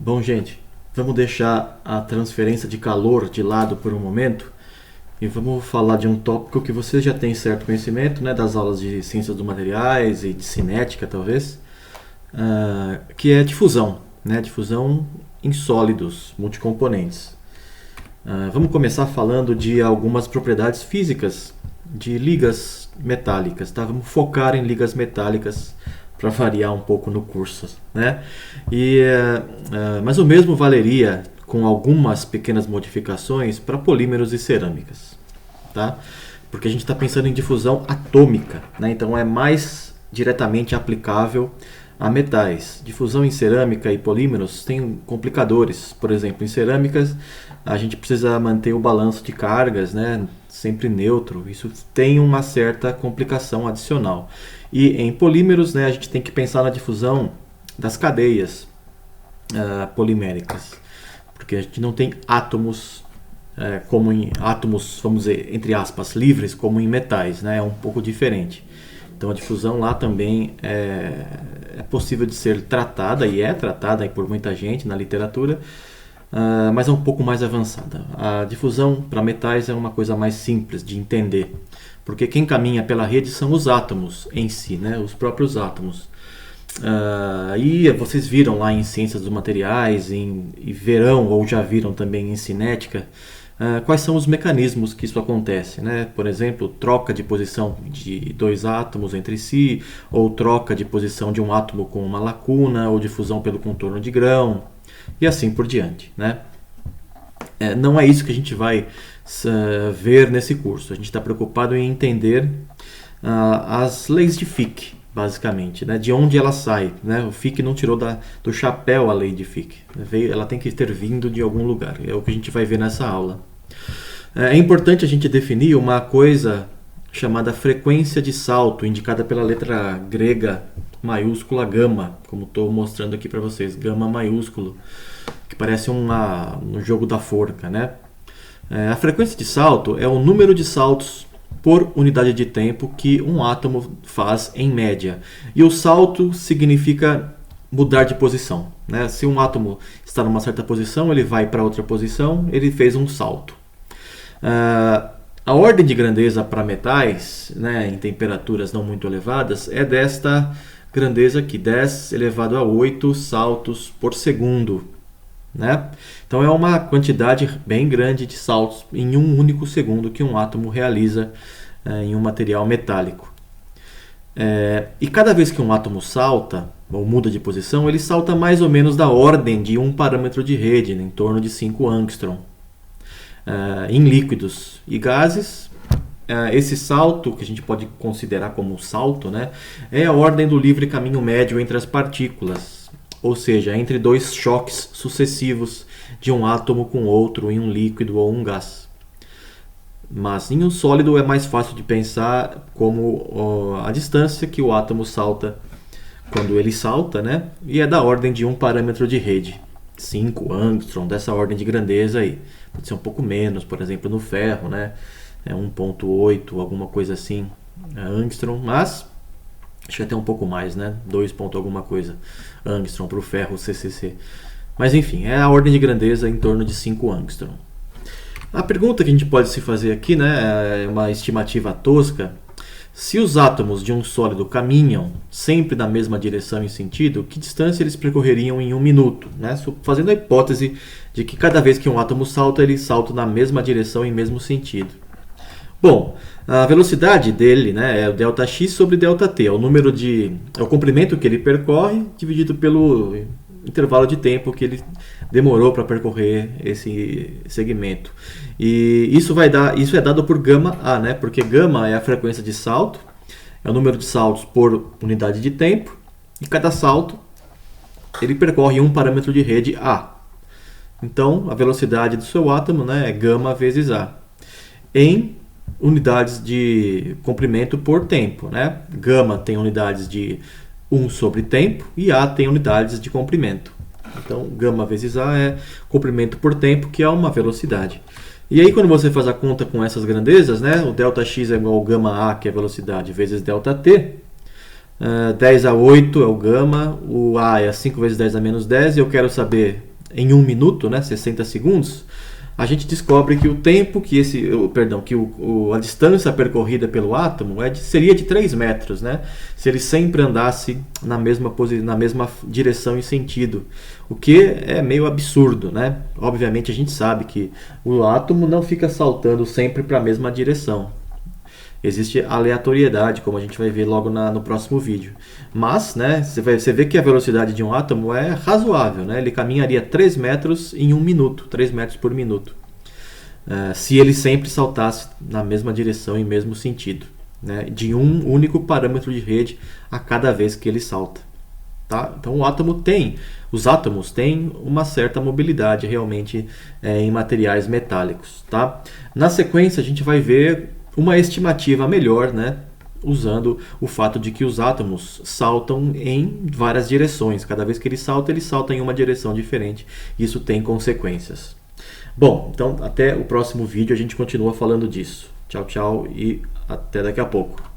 Bom, gente, vamos deixar a transferência de calor de lado por um momento e vamos falar de um tópico que vocês já têm certo conhecimento, né, das aulas de ciências dos materiais e de cinética, talvez, que é difusão, né, difusão em sólidos multicomponentes. Vamos começar falando de algumas propriedades físicas de ligas metálicas, tá? Vamos focar em ligas metálicas para variar um pouco no curso, né? Mas o mesmo valeria com algumas pequenas modificações para polímeros e cerâmicas, tá? Porque a gente está pensando em difusão atômica, né? Então é mais diretamente aplicável a metais. Difusão em cerâmica e polímeros tem complicadores. Por exemplo, em cerâmicas a gente precisa manter o balanço de cargas, né, sempre neutro. Isso tem uma certa complicação adicional. E em polímeros, né, a gente tem que pensar na difusão das cadeias poliméricas, porque a gente não tem átomos como em átomos, vamos dizer, entre aspas, livres, como em metais, né, é um pouco diferente. Então a difusão lá também é possível de ser tratada, e é tratada por muita gente na literatura, mas é um pouco mais avançada. A difusão para metais é uma coisa mais simples de entender, porque quem caminha pela rede são os átomos em si, né? Os próprios átomos. E vocês viram lá em Ciências dos Materiais, e verão, ou já viram também em Cinética, quais são os mecanismos que isso acontece, né? Por exemplo, troca de posição de dois átomos entre si, ou troca de posição de um átomo com uma lacuna, ou difusão pelo contorno de grão, e assim por diante, né? Não é isso que a gente vai ver nesse curso. A gente está preocupado em entender as leis de Fick, basicamente, né? De onde ela sai, né? O Fick não tirou do chapéu a lei de Fick, ela tem que ter vindo de algum lugar, é o que a gente vai ver nessa aula. É importante a gente definir uma coisa chamada frequência de salto, indicada pela letra grega maiúscula gama, como estou mostrando aqui para vocês, gama maiúsculo, que parece no jogo da forca, né? A frequência de salto é o número de saltos por unidade de tempo que um átomo faz em média. E o salto significa mudar de posição, né? Se um átomo está numa certa posição, ele vai para outra posição, ele fez um salto. A ordem de grandeza para metais, né, em temperaturas não muito elevadas, é desta grandeza aqui, 10 elevado a 8 saltos por segundo, né? Então é uma quantidade bem grande de saltos em um único segundo que um átomo realiza em um material metálico. E cada vez que um átomo salta, ou muda de posição, ele salta mais ou menos da ordem de um parâmetro de rede, em torno de 5 angstrom. Em líquidos e gases, esse salto, que a gente pode considerar como um salto, né, é a ordem do livre caminho médio entre as partículas, ou seja, entre dois choques sucessivos de um átomo com outro em um líquido ou um gás. Mas em um sólido é mais fácil de pensar como a distância que o átomo salta quando ele salta, né, e é da ordem de um parâmetro de rede, 5 angstrom, dessa ordem de grandeza aí. Pode ser um pouco menos, por exemplo, no ferro, né? 1.8, alguma coisa assim, angstrom, mas acho que até um pouco mais, né? 2 ponto alguma coisa angstrom para o ferro CCC. Mas enfim, é a ordem de grandeza em torno de 5 angstrom. A pergunta que a gente pode se fazer aqui, né, é uma estimativa tosca. Se os átomos de um sólido caminham sempre na mesma direção e sentido, que distância eles percorreriam em um minuto? Né? Fazendo a hipótese de que cada vez que um átomo salta, ele salta na mesma direção e mesmo sentido. Bom, a velocidade dele, né, é o ΔX sobre ΔT, é o comprimento que ele percorre dividido pelo intervalo de tempo que ele demorou para percorrer esse segmento. E isso é dado por gama A, né? Porque gama é a frequência de salto, é o número de saltos por unidade de tempo, e cada salto ele percorre um parâmetro de rede A. Então, a velocidade do seu átomo, né, é gama vezes A. Em unidades de comprimento por tempo, né? Gama tem unidades de 1 sobre tempo e A tem unidades de comprimento. Então, gama vezes A é comprimento por tempo, que é uma velocidade. E aí, quando você faz a conta com essas grandezas, né, o ΔX é igual ao gama A, que é a velocidade, vezes ΔT. 10 a 8 é o gama, o A é 5 vezes 10 a menos 10, e eu quero saber em 1 minuto, né, 60 segundos, a gente descobre que o tempo que a distância percorrida pelo átomo seria de 3 metros, né? Se ele sempre andasse na mesma direção e sentido, o que é meio absurdo, né? Obviamente a gente sabe que o átomo não fica saltando sempre para a mesma direção. Existe aleatoriedade, como a gente vai ver logo no próximo vídeo. Mas, né, você vê que a velocidade de um átomo é razoável, né? Ele caminharia 3 metros em 1 minuto, 3 metros por minuto. Se ele sempre saltasse na mesma direção e mesmo sentido, né? De um único parâmetro de rede a cada vez que ele salta. Tá? Então os átomos têm uma certa mobilidade realmente em materiais metálicos. Tá? Na sequência a gente vai ver uma estimativa melhor, né, usando o fato de que os átomos saltam em várias direções. Cada vez que ele salta em uma direção diferente. Isso tem consequências. Bom, então até o próximo vídeo a gente continua falando disso. Tchau, tchau e até daqui a pouco.